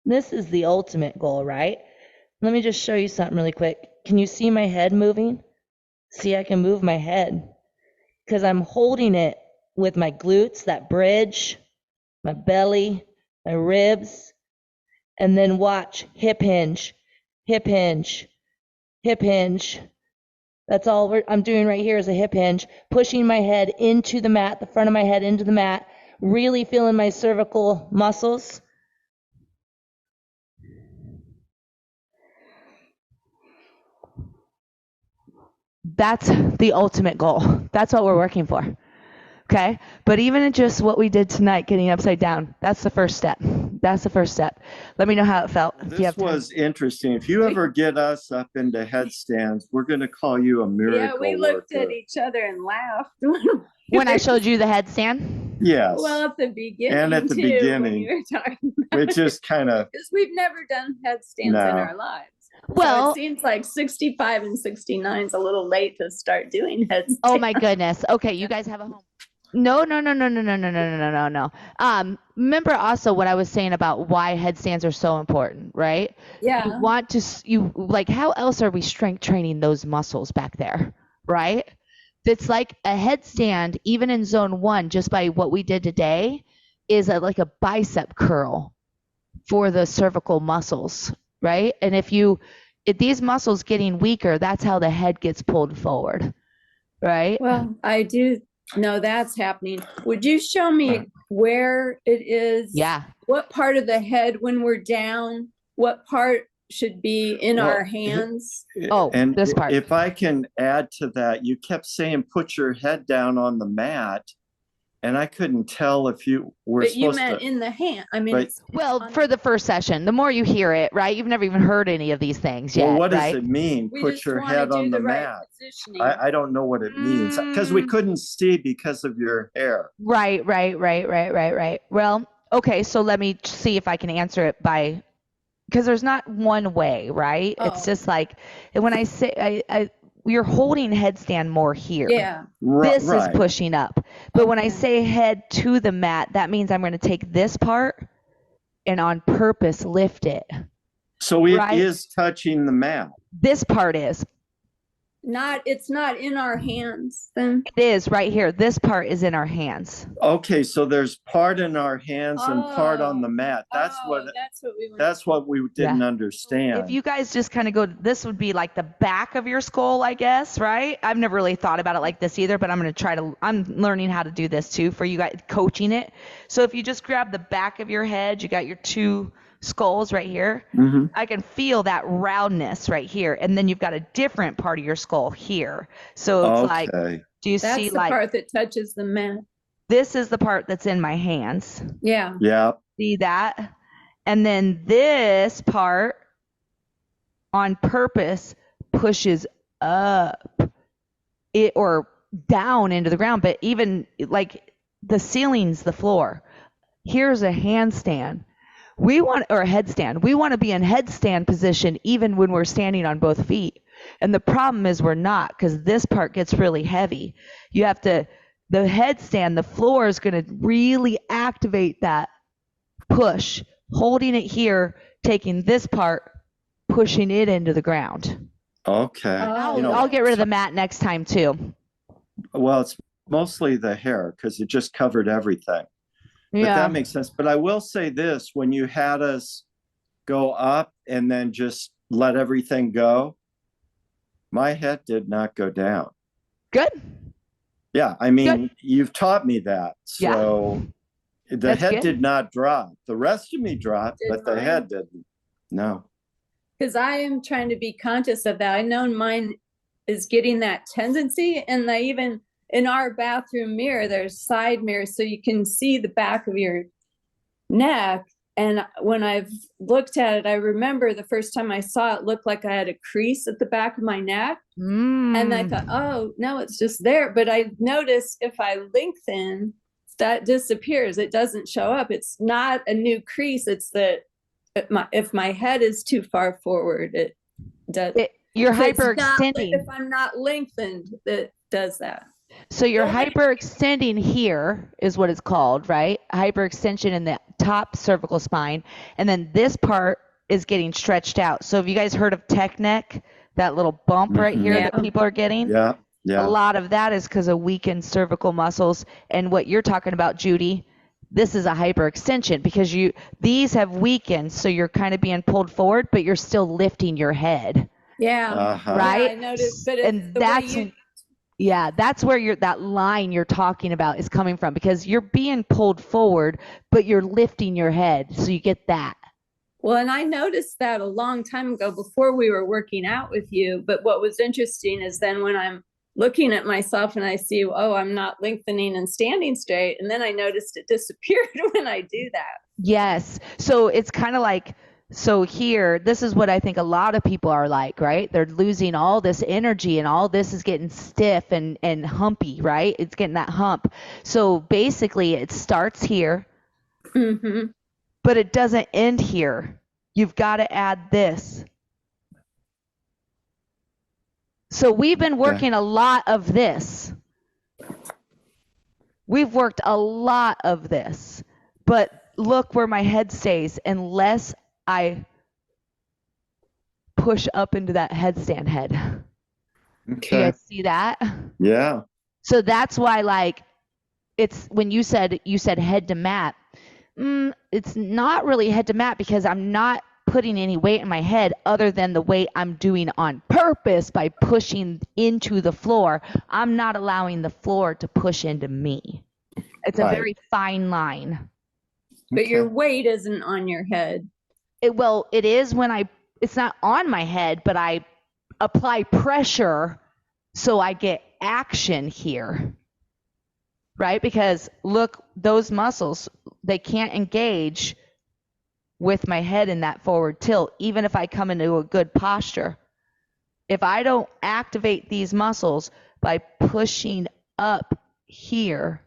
This is the ultimate goal, right? Let me just show you something really quick. Can you see my head moving? See, I can move my head because I'm holding it with my glutes, that bridge, my belly, my ribs, and then watch, hip hinge, hip hinge, hip hinge. That's all I'm doing right here is a hip hinge, pushing my head into the mat, the front of my head into the mat, really feeling my cervical muscles. That's the ultimate goal. That's what we're working for. Okay? But even in just what we did tonight, getting upside down, that's the first step. That's the first step. Let me know how it felt. This was interesting. If you ever get us up into headstands, we're going to call you a miracle Yeah, we looked worker. at each other and laughed. When I showed you the headstand? Yes. Well, at the beginning, and at the too, beginning, when you were talking about it just kind of, because we've never done headstands in our lives. Well, so it seems like 65 and 69 is a little late to start doing headstands. Oh my goodness. Okay, you guys have a home. No. Remember also what I was saying about why headstands are so important, right? Yeah. You want to, like, how else are we strength training those muscles back there, right? It's like a headstand, even in zone 1, just by what we did today, is like a bicep curl for the cervical muscles, right? And if these muscles getting weaker, that's how the head gets pulled forward, right? Well, I do know that's happening. Would you show me where it is? Yeah. What part of the head when we're down? What part should be in our hands? and this part. If I can add to that, you kept saying, put your head down on the mat. And I couldn't tell if you were but supposed you meant to. in the hand. I mean, well, for the first session, the more you hear it, right? You've never even heard any of these things yet. Well, what right? does it mean? Put your head on the mat. I don't know what it means because we couldn't see because of your hair. Right. Well, okay, so let me see if I can answer it because there's not one way, right? Oh. It's just like, when I say, you're holding headstand more here. Yeah. This is pushing up. But when I say head to the mat, that means I'm going to take this part and on purpose lift it. So it is touching the mat. This part is. It's not in our hands then? It is right here. This part is in our hands. Okay, so there's part in our hands and part on the mat. That's what we didn't understand. If you guys just kind of go, this would be like the back of your skull, I guess, right? I've never really thought about it like this either, but I'm learning how to do this too for you guys, coaching it. So if you just grab the back of your head, you got your two skulls right here. Mm-hmm. I can feel that roundness right here. And then you've got a different part of your skull here. So it's like, do you see the part that touches the mat? This is the part that's in my hands. Yeah. Yeah. See that? And then this part on purpose pushes up or down into the ground. But even like the ceiling's the floor. Here's a handstand. Or a headstand. We want to be in headstand position even when we're standing on both feet. And the problem is we're not, because this part gets really heavy. You have to, the headstand, the floor is going to really activate that push, holding it here, taking this part, pushing it into the ground. Okay. I'll get rid of the mat next time too. Well, it's mostly the hair because it just covered everything. But that makes sense. But I will say this, when you had us go up and then just let everything go, my head did not go down. Good. Yeah. I mean, you've taught me that. So the head did not drop. The rest of me dropped, but the head didn't. No. Because I am trying to be conscious of that. I know mine is getting that tendency. And I even... in our bathroom mirror, there's side mirrors so you can see the back of your neck. And when I've looked at it, I remember the first time I saw it looked like I had a crease at the back of my neck. And I thought, oh, no, it's just there. But I noticed if I lengthen, that disappears. It doesn't show up. It's not a new crease. It's that if my head is too far forward, it does. You're hyperextending. If I'm not lengthened, it does that. So you're So many- hyperextending here is what it's called, right? Hyperextension in the top cervical spine. And then this part is getting stretched out. So have you guys heard of tech neck? That little bump right here Yeah. that people are getting? Yeah. A Yeah. lot of that is because of weakened cervical muscles. And what you're talking about, Judy, this is a hyperextension because these have weakened, so you're kind of being pulled forward, but you're still lifting your head, Yeah. Uh-huh. right? Yeah, I noticed, but it's And the that's way you, yeah, that's where that line you're talking about is coming from because you're being pulled forward, but you're lifting your head, so you get that. well, and I noticed that a long time ago before we were working out with you. But what was interesting is then when I'm looking at myself and I see, oh, I'm not lengthening and standing straight. And then I noticed it disappeared when I do that. Yes. So it's kind of like, so here, this is what I think a lot of people are like, right? They're losing all this energy and all this is getting stiff and humpy, right? It's getting that hump. So basically it starts here, Mm-hmm. but it doesn't end here. You've got to add this. So we've been working a lot of this. We've worked a lot of this, but look where my head stays unless I push up into that headstand head. Do you Okay. guys see that? Yeah. So that's why, like, it's when you said head to mat, it's not really head to mat because I'm not putting any weight in my head other than the weight I'm doing on purpose by pushing into the floor. I'm not allowing the floor to push into me. It's a Right. very fine line. But your Okay. weight isn't on your head. It is when it's not on my head, but I apply pressure so I get action here, right? Because look, those muscles, they can't engage with my head in that forward tilt, even if I come into a good posture. If I don't activate these muscles by pushing up here,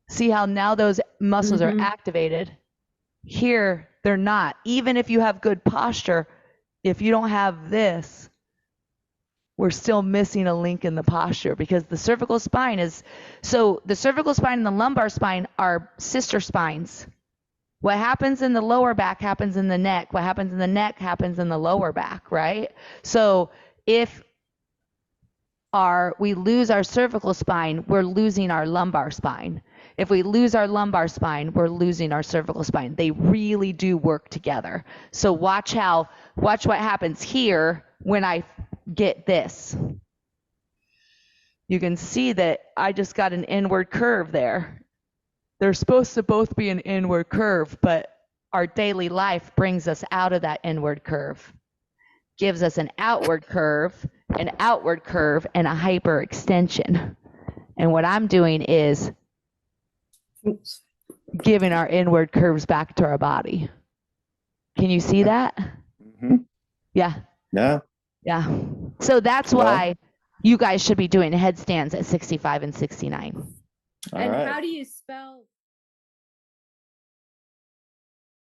see how now those muscles are activated? Here, they're not. Even if you have good posture, if you don't have this, we're still missing a link in the posture because the cervical spine the cervical spine and the lumbar spine are sister spines. What happens in the lower back happens in the neck. What happens in the neck happens in the lower back, right? So if we lose our cervical spine, we're losing our lumbar spine. If we lose our lumbar spine, we're losing our cervical spine. They really do work together. So watch what happens here when I get this. You can see that I just got an inward curve there. They're supposed to both be an inward curve, but our daily life brings us out of that inward curve, gives us an outward curve, and a hyperextension. And what I'm doing is giving our inward curves back to our body. Can you see that? Mm-hmm. Yeah. Yeah. Yeah. So that's why you guys should be doing headstands at 65 and 69. All And right. how do you spell